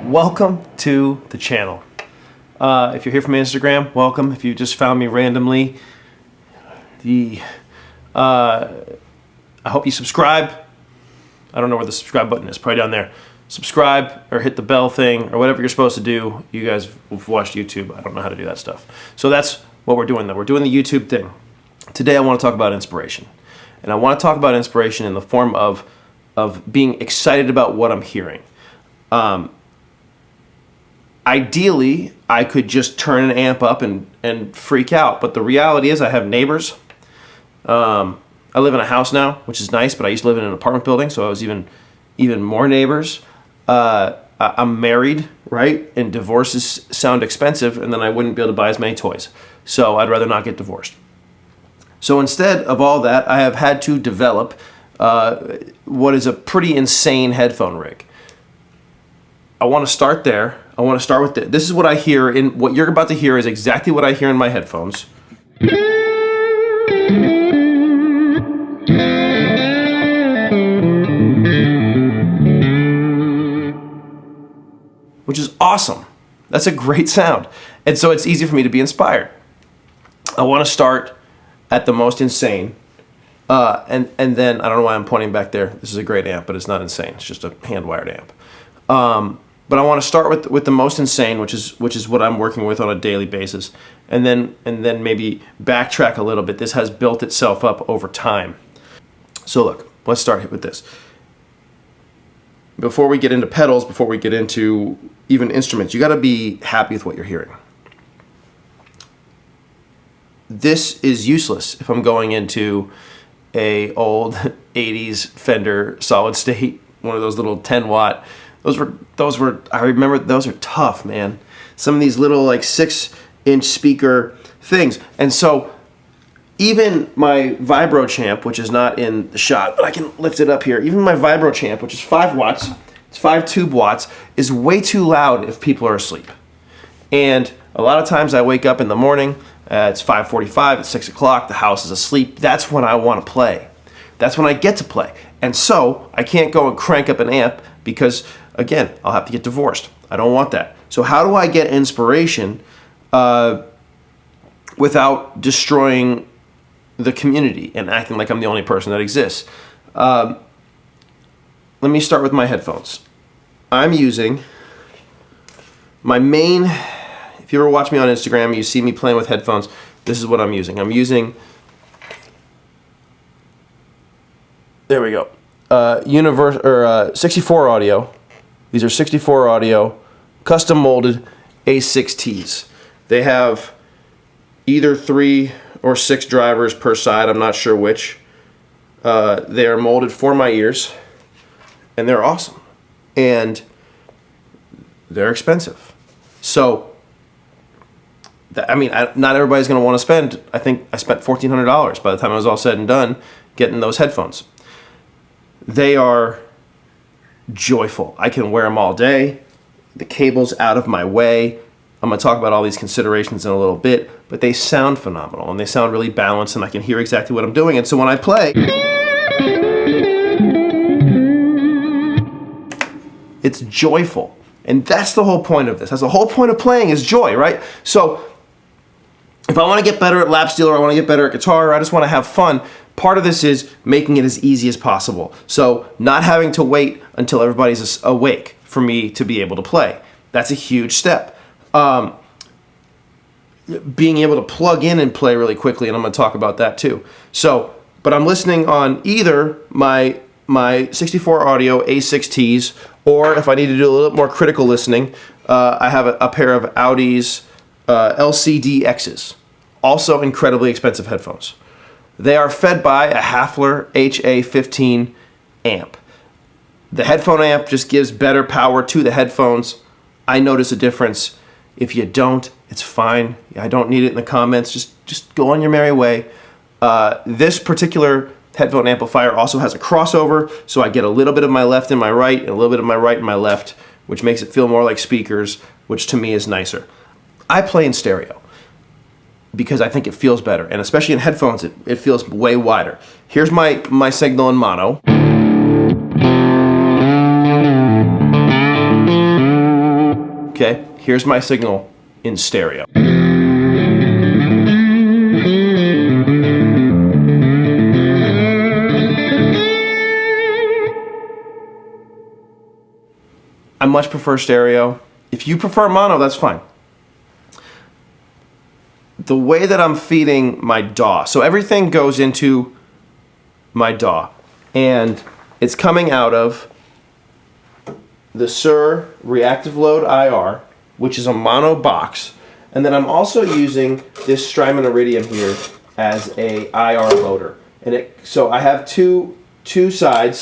Welcome to the channel. If you're here from Instagram, welcome. If you just found me randomly, I hope you subscribe. I don't know where the subscribe button is, probably down there. Subscribe or hit the bell thing or whatever you're supposed to do. You guys have watched YouTube. I don't know how to do that stuff. So that's what we're doing though. We're doing the YouTube thing. Today I want to talk about inspiration. And I want to talk about inspiration in the form of being excited about what I'm hearing. Ideally, I could just turn an amp up and freak out. But the reality is I have neighbors. I live in a house now, which is nice, but I used to live in an apartment building, so I was even more neighbors. I'm married, right? And divorces sound expensive, and then I wouldn't be able to buy as many toys. So I'd rather not get divorced. So instead of all that, I have had to develop what is a pretty insane headphone rig. I want to start there. I want to start with this. This is what I hear in what you're about to hear is exactly what I hear in my headphones. Which is awesome. That's a great sound. And so it's easy for me to be inspired. I want to start at the most insane. And then, I don't know why I'm pointing back there. This is a great amp, but it's not insane. It's just a hand-wired amp. But I want to start with the most insane, which is what I'm working with on a daily basis. And then maybe backtrack a little bit. This has built itself up over time. So look, let's start with this. Before we get into pedals, before we get into even instruments, you got to be happy with what you're hearing. This is useless if I'm going into a old 80s Fender solid state, one of those little 10-watt. Those were I remember those are tough, man. Some of these little like 6-inch speaker things. And so even my Vibro Champ, which is not in the shot, but I can lift it up here. Even my Vibro Champ, which is 5 watts, it's 5 tube watts, is way too loud if people are asleep. And a lot of times I wake up in the morning, it's 5:45, it's 6 o'clock, the house is asleep. That's when I want to play. That's when I get to play. And so I can't go and crank up an amp because, again, I'll have to get divorced. I don't want that. So how do I get inspiration without destroying the community and acting like I'm the only person that exists? Let me start with my headphones. I'm using my main, if you ever watch me on Instagram, you see me playing with headphones, this is what I'm using. I'm using, there we go, 64 audio. These are 64 audio, custom molded A6Ts. They have either 3 or 6 drivers per side, I'm not sure which. They are molded for my ears, and they're awesome. And they're expensive. So, not everybody's going to want to spend, I think I spent $1,400 by the time I was all said and done getting those headphones. They are joyful. I can wear them all day. The cable's out of my way. I'm going to talk about all these considerations in a little bit, but they sound phenomenal and they sound really balanced and I can hear exactly what I'm doing. And so when I play, it's joyful. And that's the whole point of this. That's the whole point of playing is joy, right? So if I want to get better at lap steel or I want to get better at guitar or I just want to have fun, part of this is making it as easy as possible. So not having to wait until everybody's awake for me to be able to play. That's a huge step. Being able to plug in and play really quickly, and I'm going to talk about that too. So, but I'm listening on either my 64 audio A6Ts, or if I need to do a little more critical listening, I have a pair of Audeze LCD-X's. Also incredibly expensive headphones. They are fed by a Hafler HA15 amp. The headphone amp just gives better power to the headphones. I notice a difference. If you don't, it's fine. I don't need it in the comments. Just go on your merry way. This particular headphone amplifier also has a crossover, so I get a little bit of my left and my right, and a little bit of my right and my left, which makes it feel more like speakers, which to me is nicer. I play in stereo because I think it feels better, and especially in headphones, it feels way wider. Here's my signal in mono. Okay, here's my signal in stereo. I much prefer stereo. If you prefer mono, that's fine. The way that I'm feeding my DAW, so everything goes into my DAW, and it's coming out of the suhr reactive load IR, which is a mono box, and then I'm also using this Strymon iridium here as a IR loader. And so I have two sides.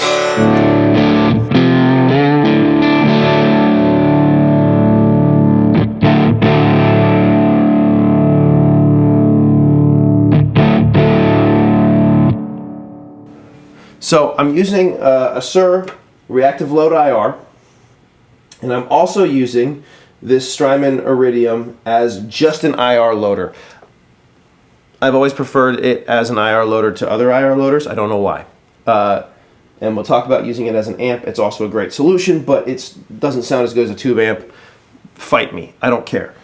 So I'm using a suhr reactive load IR, and I'm also using this Strymon iridium as just an IR loader. I've always preferred it as an IR loader to other IR loaders. I don't know why. And we'll talk about using it as an amp. It's also a great solution, but it doesn't sound as good as a tube amp. Fight me. I don't care.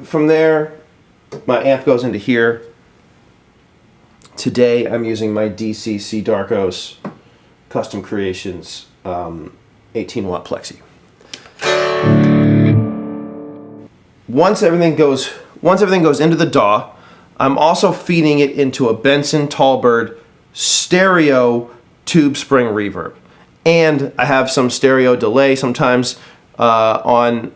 From there, my amp goes into here. Today I'm using my DCC Darkos Custom Creations 18 watt plexi. Once everything goes into the DAW, I'm also feeding it into a Benson Tallbird stereo tube spring reverb, and I have some stereo delay sometimes on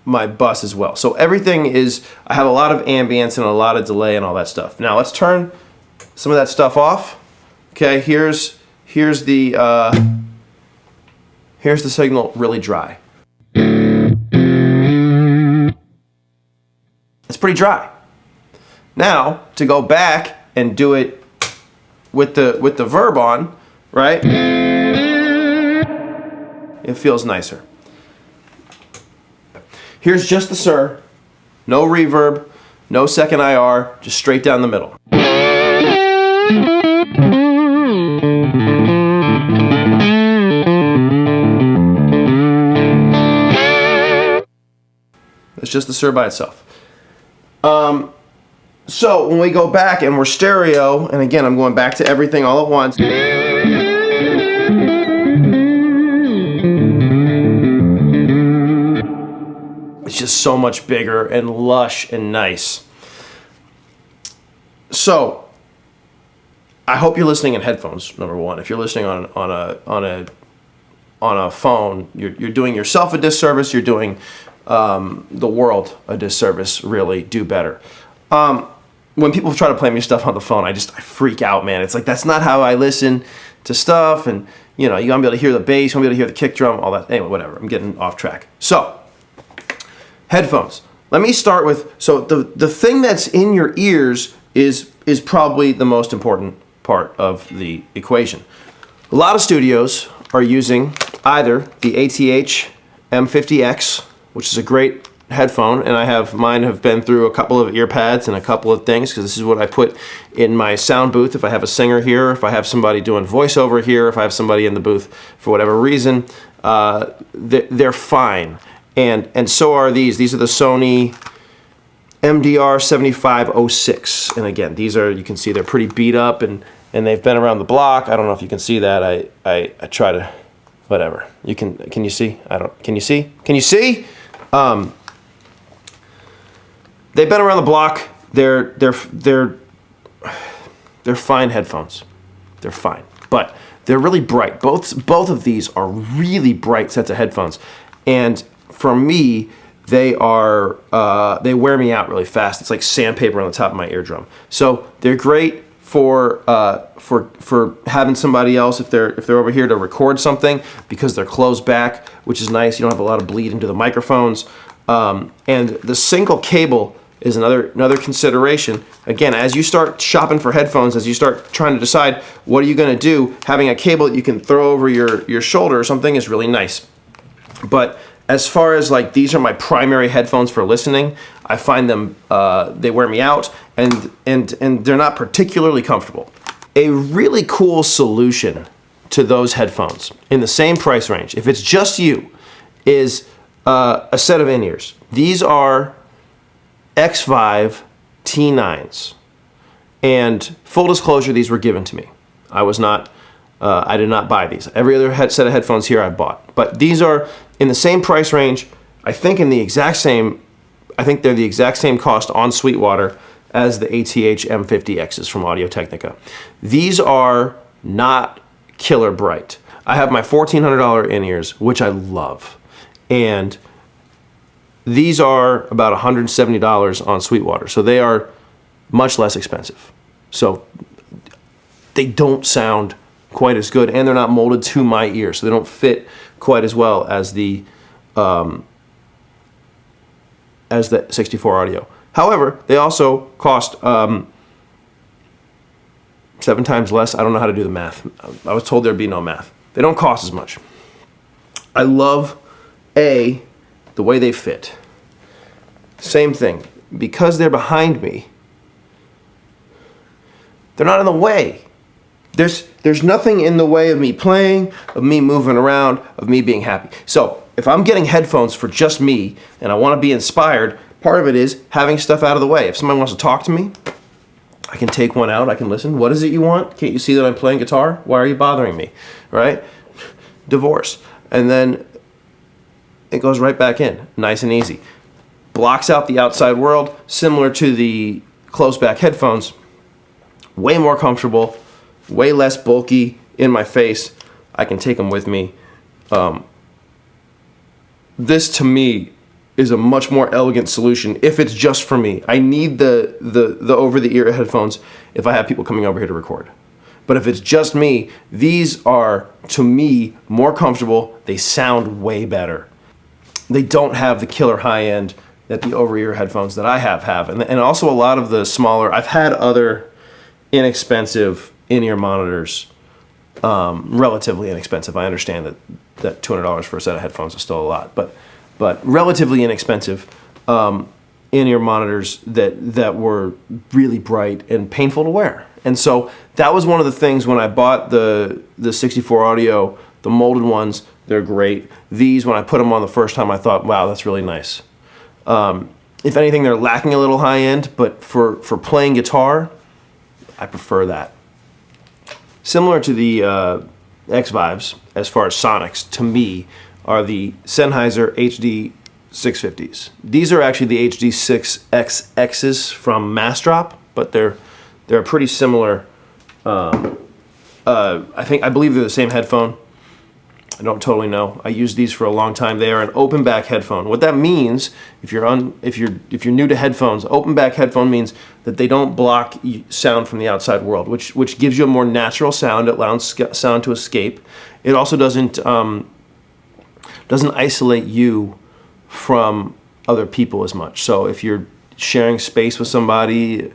my bus as well. So everything is, I have a lot of ambience and a lot of delay and all that stuff. Now let's turn some of that stuff off. Okay, here's the signal really dry. It's pretty dry. Now to go back and do it with the verb on, right? It feels nicer. Here's just the suhr, no reverb, no second IR, just straight down the middle. It's just the suhr by itself. So when we go back and we're stereo, and again I'm going back to everything all at once. It's just so much bigger and lush and nice. So I hope you're listening in headphones, number one. If you're listening on a phone, you're doing yourself a disservice. You're doing the world a disservice. Really, do better. When people try to play me stuff on the phone, I freak out, man. It's like, that's not how I listen to stuff, and you know, you want to be able to hear the bass, you want to be able to hear the kick drum, all that. Anyway, whatever. I'm getting off track. So, headphones. Let me start with, so the thing that's in your ears is probably the most important part of the equation. A lot of studios are using either the ATH M50X, which is a great headphone, and mine have been through a couple of ear pads and a couple of things, because this is what I put in my sound booth if I have a singer here, if I have somebody doing voiceover here, if I have somebody in the booth for whatever reason. They're fine, and so are these. These are the Sony MDR-7506, and again, these are, you can see they're pretty beat up, and they've been around the block. I don't know if you can see that. I try to, whatever. Can you see? Can you see? Can you see? They've been around the block. They're fine headphones. They're fine, but they're really bright. Both of these are really bright sets of headphones, and for me, they wear me out really fast. It's like sandpaper on the top of my eardrum. So they're great for having somebody else if they're over here to record something, because they're closed back, which is nice. You don't have a lot of bleed into the microphones, and the single cable is another consideration. Again, as you start shopping for headphones, as you start trying to decide what are you going to do, having a cable that you can throw over your shoulder or something is really nice. But as far as like, these are my primary headphones for listening, I find them, they wear me out, and they're not particularly comfortable. A really cool solution to those headphones in the same price range, if it's just you, is a set of in-ears. These are Xvive T9s. And full disclosure, these were given to me. I did not buy these. Every other set of headphones here I bought. But these are in the same price range, I think they're the exact same cost on Sweetwater as the ATH M50Xs from Audio-Technica. These are not killer bright. I have my $1,400 in-ears, which I love. And these are about $170 on Sweetwater. So they are much less expensive. So they don't sound quite as good, and they're not molded to my ear, so they don't fit quite as well as the 64 audio. However, they also cost 7 times less. I don't know how to do the math. I was told there'd be no math. They don't cost as much. I love the way they fit. Same thing, because they're behind me, they're not in the way. There's nothing in the way of me playing, of me moving around, of me being happy. So if I'm getting headphones for just me and I want to be inspired, part of it is having stuff out of the way. If somebody wants to talk to me, I can take one out, I can listen. What is it you want? Can't you see that I'm playing guitar? Why are you bothering me? Right? Divorce. And then it goes right back in, nice and easy. Blocks out the outside world, similar to the closed back headphones. Way more comfortable, way less bulky in my face. I can take them with me. This to me is a much more elegant solution if it's just for me. I need the over-the-ear headphones if I have people coming over here to record. But if it's just me, these are, to me, more comfortable. They sound way better. They don't have the killer high end that the over-ear headphones that I have. And also a lot of the smaller, I've had other inexpensive in-ear monitors, relatively inexpensive. I understand that $200 for a set of headphones is still a lot, but relatively inexpensive in-ear monitors that were really bright and painful to wear. And so that was one of the things when I bought the 64 audio, the molded ones, they're great. These, when I put them on the first time, I thought, wow, that's really nice. If anything, they're lacking a little high end, but for playing guitar, I prefer that. Similar to the Xvives, as far as sonics, to me, are the Sennheiser HD650s. These are actually the HD6XXs from Massdrop, but they're pretty similar. I believe they're the same headphone. I don't totally know. I used these for a long time. They are an open back headphone. What that means, if you're new to headphones, open back headphone means that they don't block sound from the outside world, which gives you a more natural sound. It allows sound to escape. It also doesn't isolate you from other people as much. So if you're sharing space with somebody,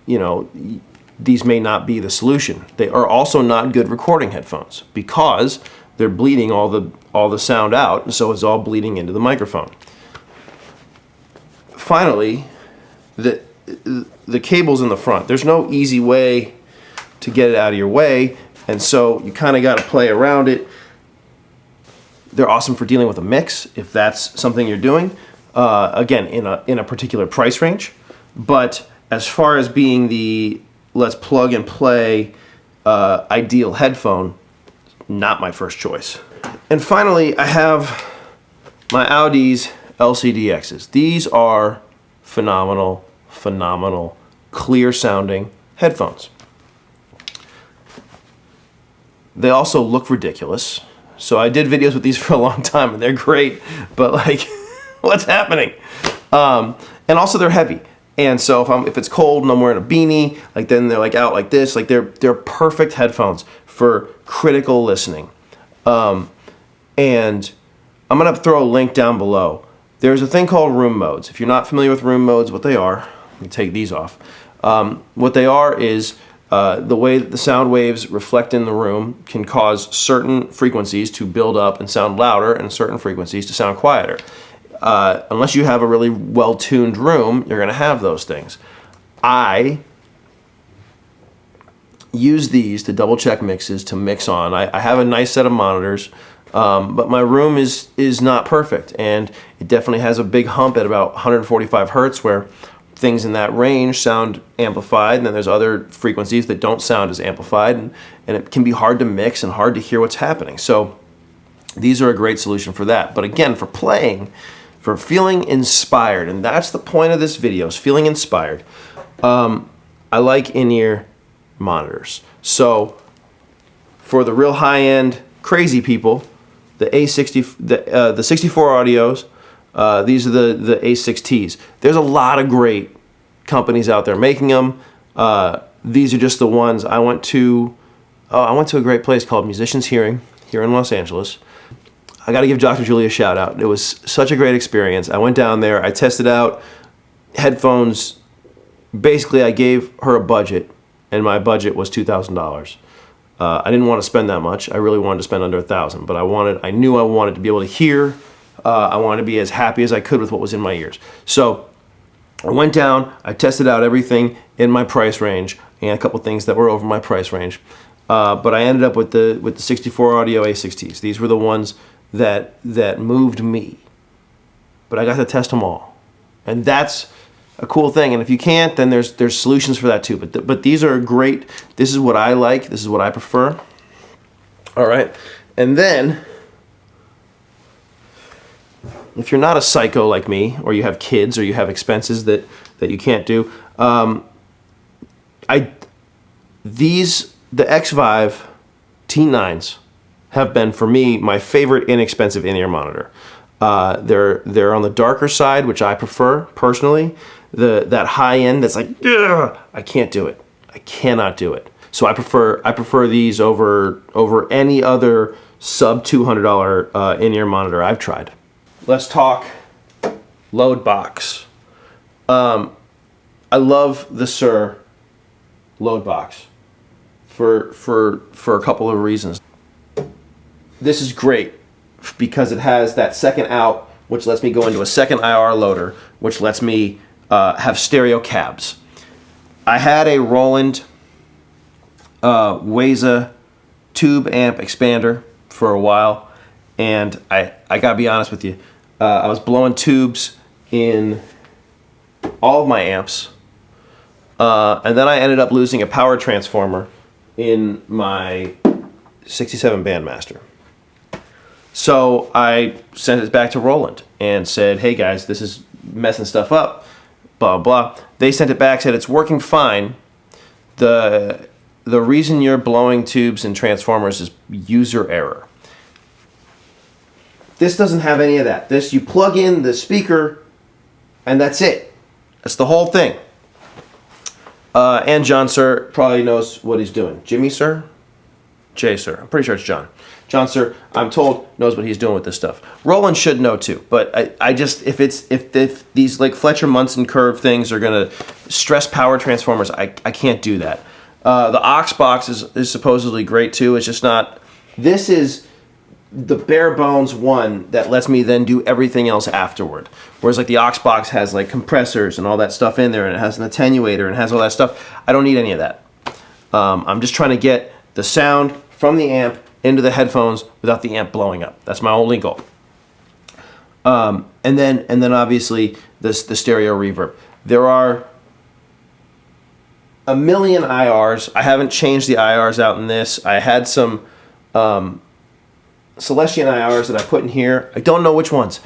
you know, these may not be the solution. They are also not good recording headphones because they're bleeding all the sound out, and so it's all bleeding into the microphone. Finally, the cable's in the front. There's no easy way to get it out of your way, and so you kind of got to play around it. They're awesome for dealing with a mix if that's something you're doing. Again, in a particular price range, but as far as being the let's plug and play ideal headphone, not my first choice. And finally, I have my Audeze LCD-Xs. These are phenomenal, clear sounding headphones. They also look ridiculous. So I did videos with these for a long time and they're great, but like, what's happening? And also they're heavy. And so if it's cold and I'm wearing a beanie, like then they're like out like this, like they're perfect headphones for critical listening. And I'm gonna throw a link down below. There's a thing called room modes. If you're not familiar with room modes, what they are, let me take these off. What they are is the way that the sound waves reflect in the room can cause certain frequencies to build up and sound louder and certain frequencies to sound quieter. Unless you have a really well-tuned room, you're going to have those things. I use these to double-check mixes to mix on. I have a nice set of monitors. But my room is not perfect, and it definitely has a big hump at about 145 hertz where things in that range sound amplified, and then there's other frequencies that don't sound as amplified, and it can be hard to mix and hard to hear what's happening. So these are a great solution for that. But again, for playing, for feeling inspired, and that's the point of this video, is feeling inspired. I like in-ear monitors. So for the real high-end crazy people, the A60, the 64 audios, these are the A6Ts. There's a lot of great companies out there making them. These are just the ones I went to. I went to a great place called Musicians Hearing here in Los Angeles. I got to give Dr. Julie a shout out. It was such a great experience. I went down there. I tested out headphones. Basically, I gave her a budget, and my budget was $2,000. I didn't want to spend that much. I really wanted to spend under $1,000, but I knew I wanted to be able to hear. I wanted to be as happy as I could with what was in my ears. So I went down, I tested out everything in my price range and a couple things that were over my price range. But I ended up with the 64 audio A6Ts. These were the ones that moved me. But I got to test them all. And that's a cool thing. And if you can't, then there's solutions for that too. But these are great. This is what I like. This is what I prefer. All right. And then if you're not a psycho like me, or you have kids, or you have expenses that you can't do, the Xvive T9s have been, for me, my favorite inexpensive in-ear monitor. They're on the darker side, which I prefer personally. That high end that's like, ugh, I can't do it. I cannot do it. So I prefer these over any other sub $200 in-ear monitor I've tried. Let's talk load box. I love the suhr load box for a couple of reasons. This is great because it has that second out, which lets me go into a second IR loader, which lets me have stereo cabs. I had a Roland WAZA tube amp expander for a while, and I gotta be honest with you, I was blowing tubes in all of my amps, and then I ended up losing a power transformer in my 67 Bandmaster. So I sent it back to Roland and said, hey guys, this is messing stuff up, blah, blah. They sent it back, said it's working fine. The reason you're blowing tubes and transformers is user error. This doesn't have any of that. This, you plug in the speaker and that's it. That's the whole thing. And John Suhr probably knows what he's doing. Jimmy Suhr? Jay Suhr. I'm pretty sure it's John. John Suhr, I'm told, knows what he's doing with this stuff. Roland should know too, but I just, if these like Fletcher Munson curve things are gonna stress power transformers, I can't do that. The aux box is supposedly great too. It's just not. This is the bare bones one that lets me then do everything else afterward. Whereas like the aux box has like compressors and all that stuff in there, and it has an attenuator and has all that stuff. I don't need any of that. I'm just trying to get the sound from the amp into the headphones without the amp blowing up. That's my only goal. And then obviously the stereo reverb. There are a million IRs. I haven't changed the IRs out in this. I had some Celestion IRs that I put in here. I don't know which ones.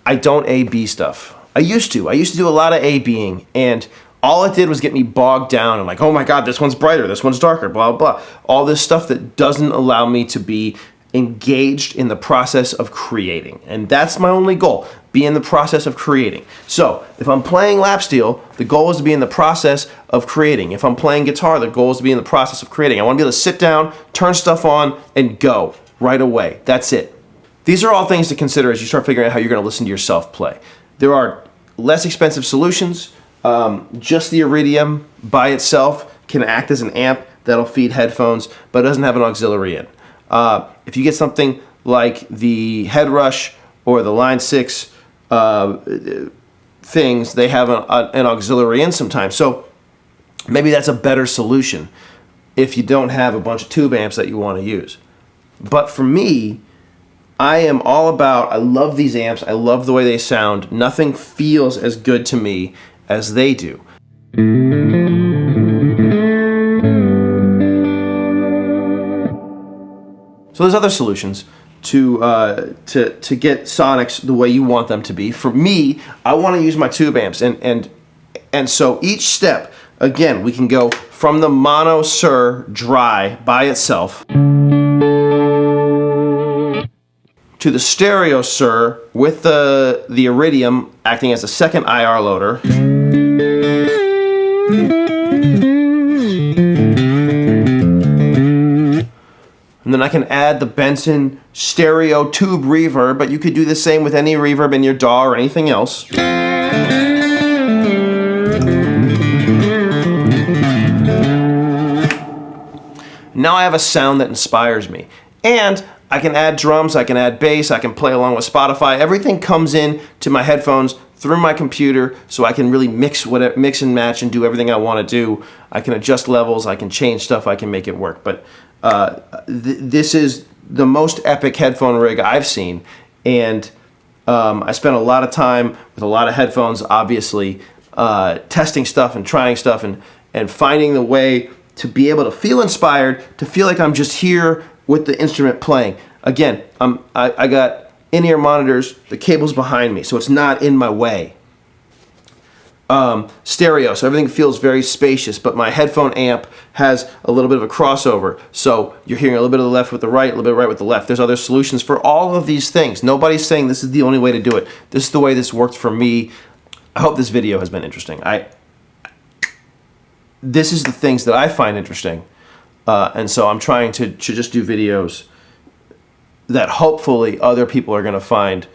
I don't A-B stuff. I used to do a lot of A-Bing, and all it did was get me bogged down and like, oh my God, this one's brighter, this one's darker, blah, blah, blah. All this stuff that doesn't allow me to be engaged in the process of creating. And that's my only goal, be in the process of creating. So if I'm playing lap steel, the goal is to be in the process of creating. If I'm playing guitar, the goal is to be in the process of creating. I want to be able to sit down, turn stuff on, and go right away. That's it. These are all things to consider as you start figuring out how you're going to listen to yourself play. There are less expensive solutions. Just the iridium by itself can act as an amp that'll feed headphones, but it doesn't have an auxiliary in. If you get something like the Headrush or the Line 6 things, they have an auxiliary in sometimes. So maybe that's a better solution if you don't have a bunch of tube amps that you want to use. But for me, I am all about, I love these amps, I love the way they sound. Nothing feels as good to me as they do. So there's other solutions to get sonics the way you want them to be. For me, I want to use my tube amps, and so each step, again, we can go from the mono suhr dry by itself to the stereo suhr with the iridium acting as a second IR loader. And then I can add the Benson stereo tube reverb, but you could do the same with any reverb in your DAW or anything else. Now I have a sound that inspires me. And I can add drums, I can add bass, I can play along with Spotify. Everything comes in to my headphones through my computer, so I can really mix and match and do everything I want to do. I can adjust levels, I can change stuff, I can make it work. But this is the most epic headphone rig I've seen, and I spent a lot of time with a lot of headphones, obviously, testing stuff and trying stuff and finding the way to be able to feel inspired, to feel like I'm just here with the instrument playing. Again, I got in-ear monitors, the cable's behind me, so it's not in my way. Stereo, so everything feels very spacious, but my headphone amp has a little bit of a crossover, so you're hearing a little bit of the left with the right, a little bit of right with the left. There's other solutions for all of these things. Nobody's saying this is the only way to do it. This is the way this worked for me. I hope this video has been interesting. This is the things that I find interesting, and so I'm trying to just do videos that hopefully other people are going to find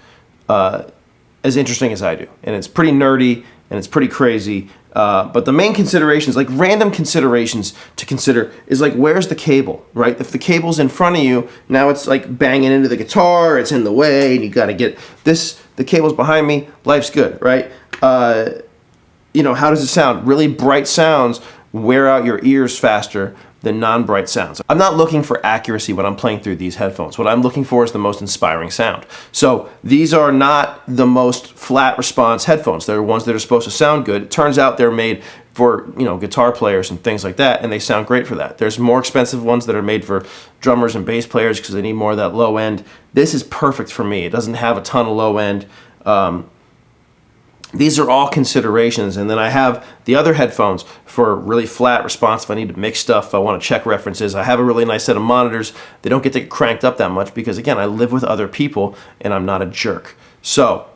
as interesting as I do. And it's pretty nerdy, and it's pretty crazy, but the main considerations, like random considerations to consider, is like, where's the cable, right? If the cable's in front of you, now it's like banging into the guitar, it's in the way, and you got to get this, the cable's behind me, life's good, right? You know, how does it sound? Really bright sounds wear out your ears faster than non-bright sounds. I'm not looking for accuracy when I'm playing through these headphones. What I'm looking for is the most inspiring sound. So these are not the most flat response headphones. They're ones that are supposed to sound good. It turns out they're made for, you know, guitar players and things like that, and they sound great for that. There's more expensive ones that are made for drummers and bass players because they need more of that low end. This is perfect for me. It doesn't have a ton of low end. These are all considerations, and then I have the other headphones for really flat response if I need to mix stuff, if I want to check references. I have a really nice set of monitors. They don't get to get cranked up that much because, again, I live with other people and I'm not a jerk. So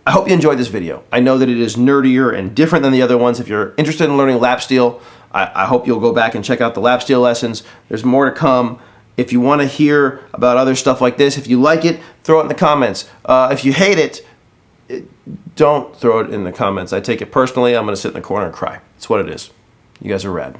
I hope you enjoyed this video. I know that it is nerdier and different than the other ones. If you're interested in learning lap steel, I hope you'll go back and check out the lap steel lessons. There's more to come. If you want to hear about other stuff like this, if you like it, throw it in the comments. If you hate it, don't throw it in the comments. I take it personally. I'm going to sit in the corner and cry. It's what it is. You guys are rad.